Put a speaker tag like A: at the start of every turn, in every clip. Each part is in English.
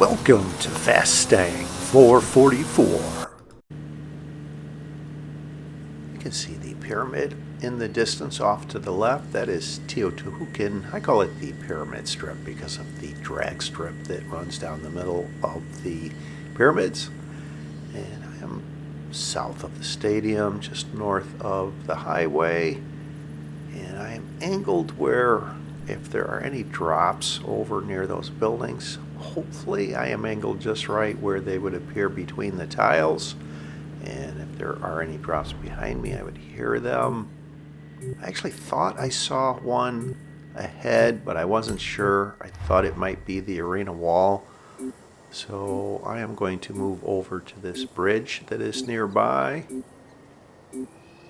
A: Welcome to Fastang 444. You can see the pyramid in the distance off to the left. That is Teotihuacan. I call it the pyramid strip because of the drag strip that runs down the middle of the pyramids. And I am south of the stadium, just north of the highway. And I am angled where, if there are any drops over near those buildings, hopefully I am angled just right where they would appear between the tiles. And if there are any drops behind me, I would hear them. I actually thought I saw one ahead, but I wasn't sure. I thought it might be the arena wall. So I am going to move over to this bridge that is nearby.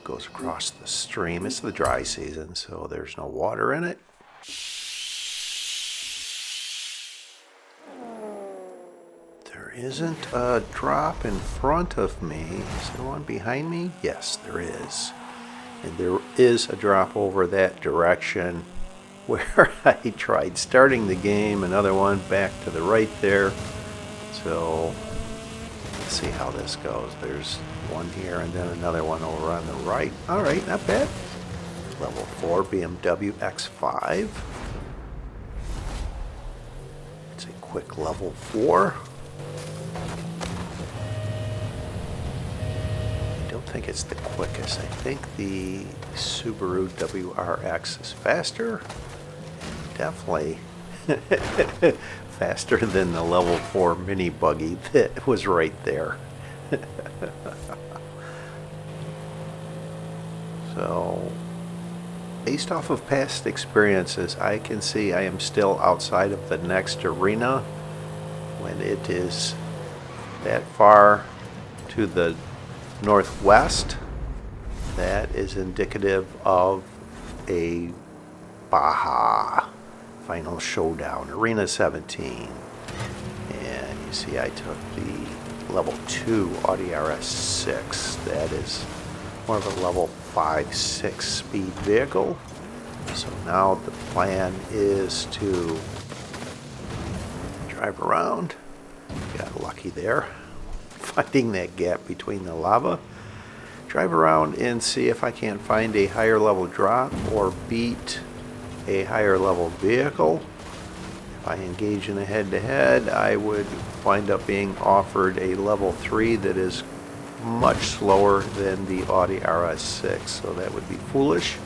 A: Goes across the stream. It's the dry season, so there's no water in it. There isn't a drop in front of me. Is there one behind me? Yes, there is. And there is a drop over that direction where I tried starting the game. Another one back to the right there. So let's see how this goes. There's one here and then another one over on the right. All right, not bad. Level 4 BMW X5. It's a quick level 4. I don't think it's the quickest. I think the Subaru WRX is faster. Definitely faster than the level 4 mini buggy that was right there. So, based off of past experiences, I can see I am still outside of the next arena. When it is that far to the northwest, that is indicative of a Baja Final Showdown, Arena 17. And you see I took the level 2 Audi RS6. That is more of a level 5-6 speed vehicle. So now the plan is to drive around. Got lucky there, finding that gap between the lava. Drive around and see if I can't find a higher level drop or beat a higher level vehicle. If I engage in a head-to-head, I would wind up being offered a level 3 that is much slower than the Audi RS6, so that would be foolish.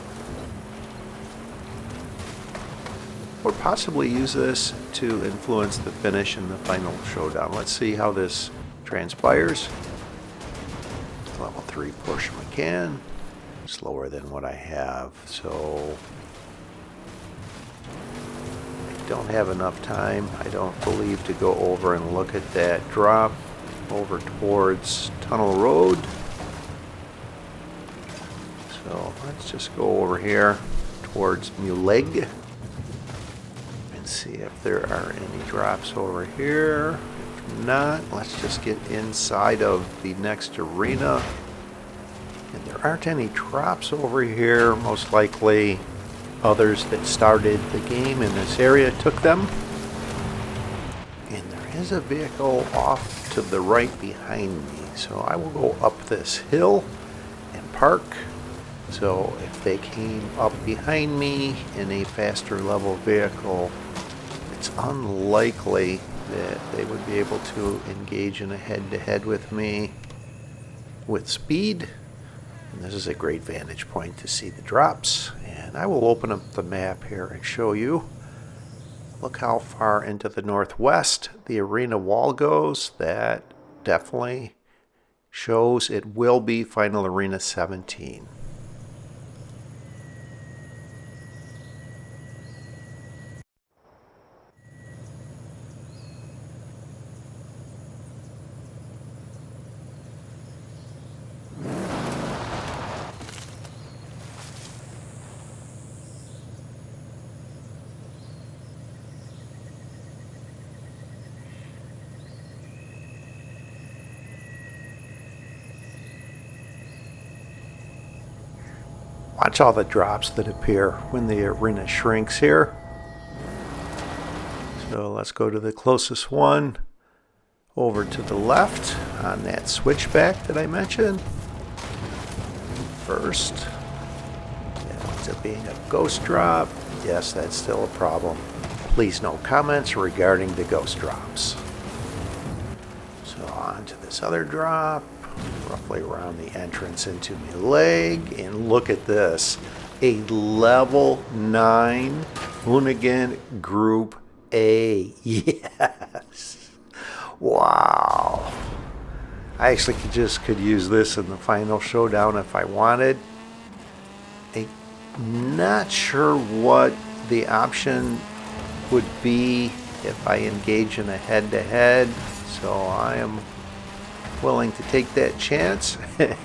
A: Or possibly use this to influence the finish in the final showdown. Let's see how this transpires. Level 3 Porsche Macan, slower than what I have, so I don't have enough time, I don't believe, to go over and look at that drop over towards Tunnel Road. So let's just go over here towards Muleg and see if there are any drops over here. If not, let's just get inside of the next arena. And there aren't any drops over here. Most likely others that started the game in this area took them. And there is a vehicle off to the right behind me. So I will go up this hill and park. So if they came up behind me in a faster level vehicle, it's unlikely that they would be able to engage in a head-to-head with me with speed. And this is a great vantage point to see the drops. And I will open up the map here and show you. Look how far into the northwest the arena wall goes. That definitely shows it will be Final Arena 17. Watch all the drops that appear when the arena shrinks here. So let's go to the closest one. over to the left on that switchback that I mentioned. First, that ends up being a ghost drop. Yes, that's still a problem. Please no comments regarding the ghost drops. So on to this other drop, roughly around the entrance into my leg, and look at this. A level 9 Hoonigan Group A. Yes. Wow. I actually could use this in the Final Showdown if I wanted. I'm not sure what the option would be if I engage in a head-to-head, so I am willing to take that chance and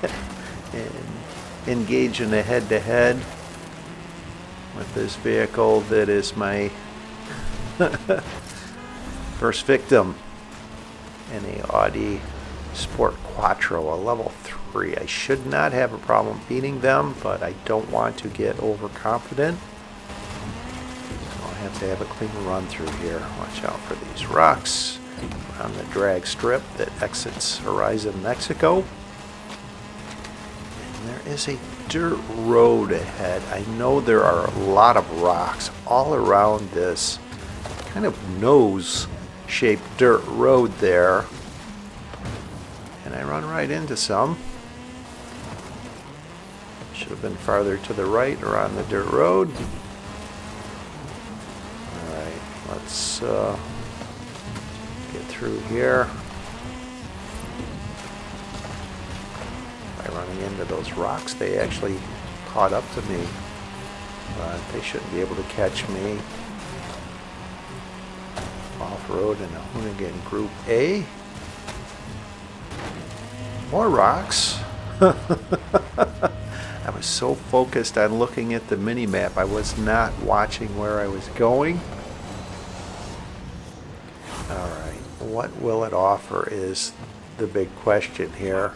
A: engage in a head-to-head with this vehicle that is my first victim in a Audi Sport Quattro, a level 3. I should not have a problem beating them, but I don't want to get overconfident. So I have to have a clean run through here. Watch out for these rocks around the drag strip that exits Horizon, Mexico. And there is a dirt road ahead. I know there are a lot of rocks all around this kind of nose-shaped dirt road there. And I run right into some. Should have been farther to the right or on the dirt road. Alright, let's get through here. By running into those rocks, they actually caught up to me. But they shouldn't be able to catch me. Off-road in a Hoonigan Group A. More rocks. I was so focused on looking at the mini-map, I was not watching where I was going. Alright, what will it offer is the big question here.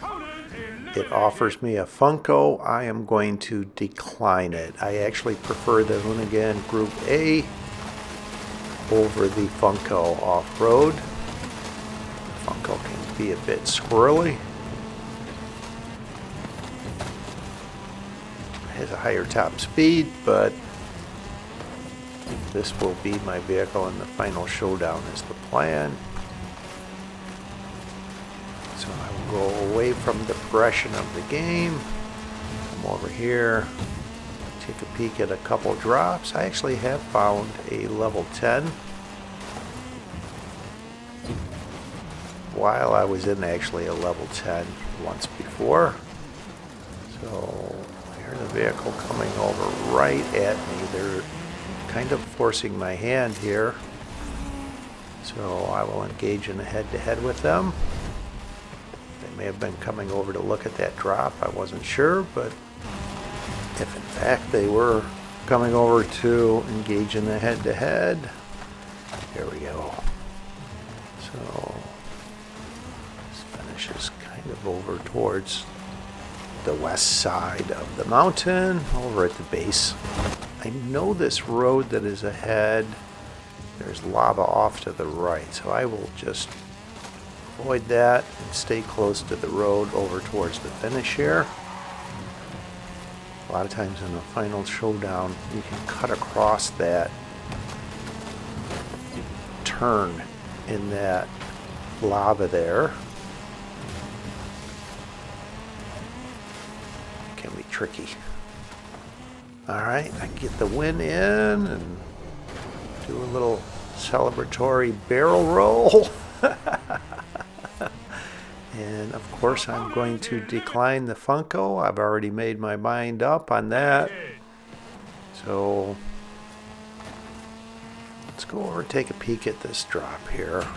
A: It offers me a Funko. I am going to decline it. I actually prefer the Hoonigan Group A over the Funko off-road. Funko can be a bit squirrely. Has a higher top speed, but this will be my vehicle in the Final Showdown is the plan. So I will go away from the progression of the game, come over here, take a peek at a couple drops. I actually have found a level 10 while I was in actually a level 10 once before. So here's the vehicle coming over right at me. They're kind of forcing my hand here. So I will engage in a head-to-head with them. They may have been coming over to look at that drop. I wasn't sure, but if in fact they were coming over to engage in a head-to-head, here we go. So this finishes kind of over towards the west side of the mountain, over at the base. I know this road that is ahead, there's lava off to the right, so I will just avoid that and stay close to the road over towards the finish here. A lot of times in a Final Showdown, you can cut across that turn in that lava there. Can be tricky. Alright, I get the win in and do a little celebratory barrel roll. And of course I'm going to decline the Funko. I've already made my mind up on that. So let's go over and take a peek at this drop here.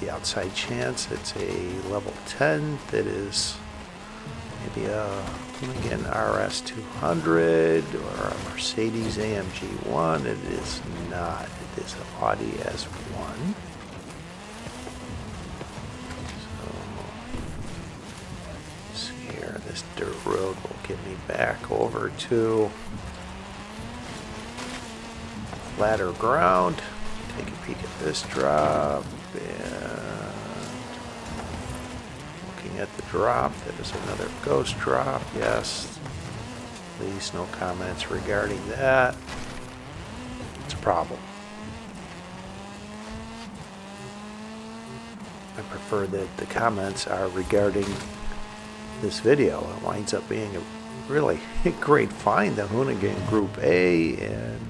A: The outside chance it's a level 10 that is maybe a Hoonigan RS200 or a Mercedes AMG 1. It is not. It is an Audi S1. So, see here, this dirt road will get me back over to flatter ground. Take a peek at this drop. And looking at the drop. That is another ghost drop. Yes. Please, no comments regarding that. It's a problem. I prefer that the comments are regarding this video. It winds up being a really great find, the Hoonigan Group A, and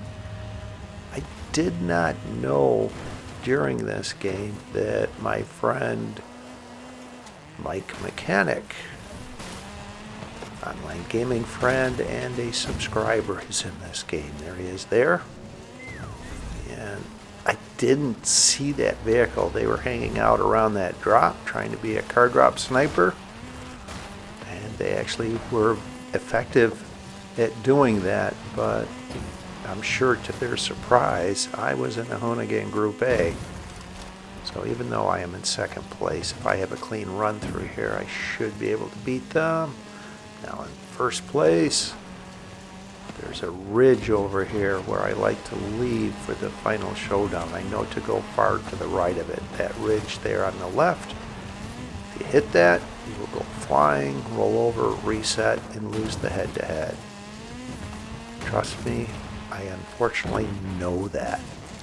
A: I did not know during this game that my friend MikeMechanic, online gaming friend and a subscriber, is in this game. There he is there. And I didn't see that vehicle. They were hanging out around that drop trying to be a car drop sniper, and they actually were effective at doing that, but I'm sure to their surprise I was in the Hoonigan Group A. So even though I am in second place, if I have a clean run through here, I should be able to beat them. Now in first place, there's a ridge over here where I like to leave for the final showdown. I know to go far to the right of it. That ridge there on the left, if you hit that, you will go flying, roll over, reset, and lose the head-to-head. Trust me, I unfortunately know that.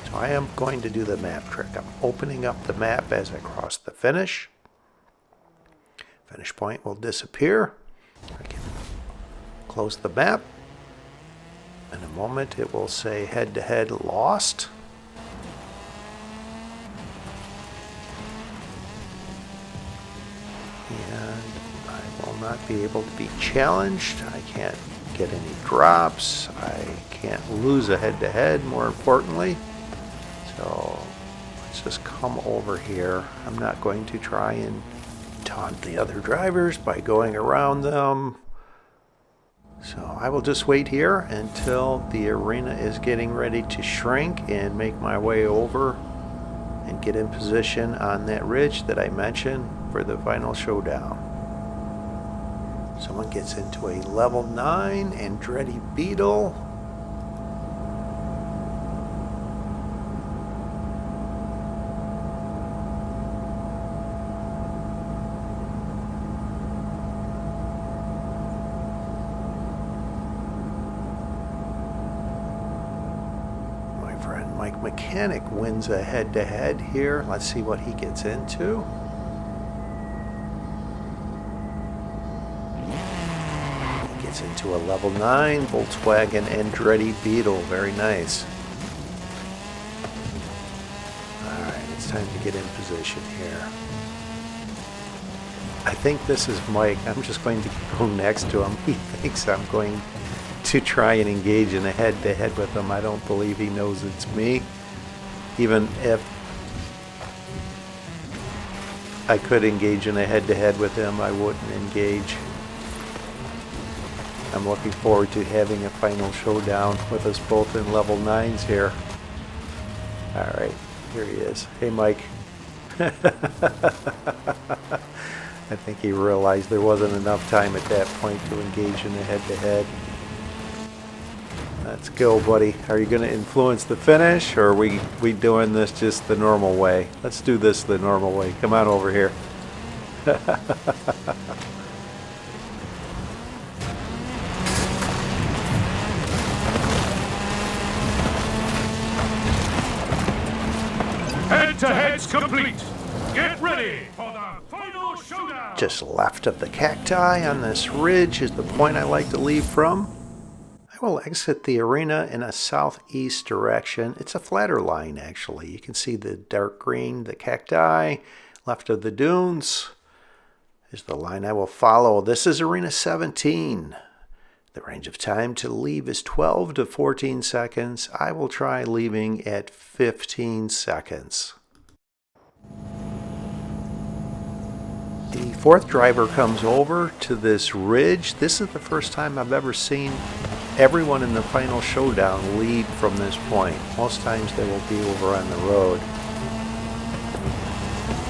A: So I am going to do the map trick. I'm opening up the map as I cross the finish. Finish point will disappear. I can close the map. In a moment it will say head-to-head lost. And I will not be able to be challenged. I can't get any drops. I can't lose a head-to-head, more importantly. So let's just come over here. I'm not going to try and taunt the other drivers by going around them. So I will just wait here until the arena is getting ready to shrink and make my way over and get in position on that ridge that I mentioned for the final showdown. Someone gets into a level 9 Andretti Beetle. MikeMechanic wins a head-to-head here. Let's see what he gets into. He gets into a level 9 Volkswagen Andretti Beetle. Very nice. Alright, it's time to get in position here. I think this is Mike. I'm just going to go next to him. He thinks I'm going to try and engage in a head-to-head with him. I don't believe he knows it's me. Even if I could engage in a head-to-head with him, I wouldn't engage. I'm looking forward to having a final showdown with us both in level 9s here. Alright, here he is. Hey Mike. I think he realized there wasn't enough time at that point to engage in a head-to-head. Let's go, buddy. Are you going to influence the finish, or are we doing this just the normal way? Let's do this the normal way. Come on over here.
B: Head-to-head's complete. Get ready for the final showdown.
A: Just left of the cacti on this ridge is the point I like to leave from. I will exit the arena in a southeast direction. It's a flatter line, actually. You can see the dark green, the cacti. Left of the dunes is the line I will follow. This is Arena 17. The range of time to leave is 12 to 14 seconds. I will try leaving at 15 seconds. The fourth driver comes over to this ridge. This is the first time I've ever seen everyone in the final showdown lead from this point. Most times they will be over on the road.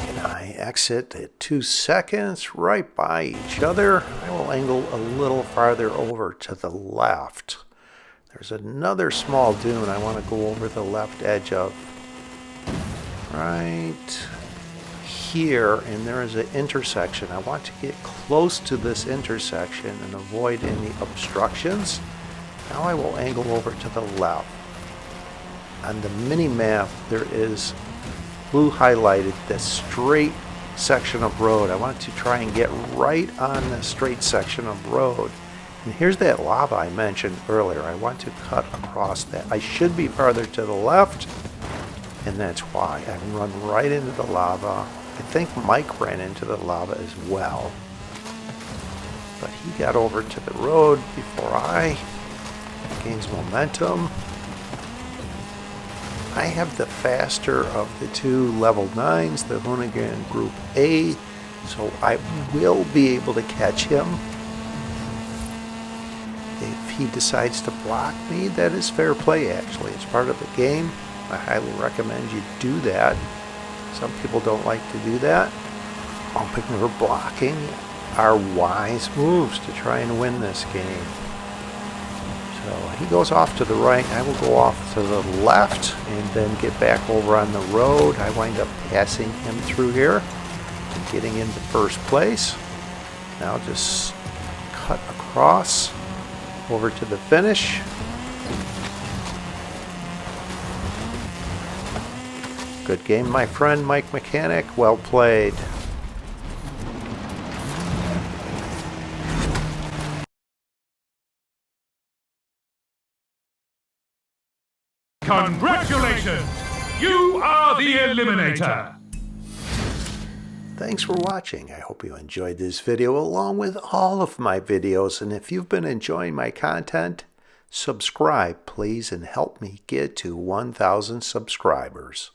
A: And I exit at 2 seconds, right by each other. I will angle a little farther over to the left. There's another small dune I want to go over the left edge of. Right here, and there is an intersection. I want to get close to this intersection and avoid any obstructions. Now I will angle over to the left. On the mini map, there is blue highlighted the straight section of road. I want to try and get right on the straight section of road. And here's that lava I mentioned earlier. I want to cut across that. I should be farther to the left, and that's why I run right into the lava. I think Mike ran into the lava as well, but he got over to the road before I. Gains momentum. I have the faster of the two level 9s, the Hoonigan Group A, so I will be able to catch him. If he decides to block me, that is fair play actually. It's part of the game. I highly recommend you do that. Some people don't like to do that. Bumping or blocking are wise moves to try and win this game. So he goes off to the right. I will go off to the left and then get back over on the road. I wind up passing him through here and getting into first place. Now just cut across over to the finish. Good game, my friend MikeMechanic. Well played.
B: Congratulations! You are the Eliminator!
A: Thanks for watching. I hope you enjoyed this video along with all of my videos. And if you've been enjoying my content, subscribe please and help me get to 1,000 subscribers.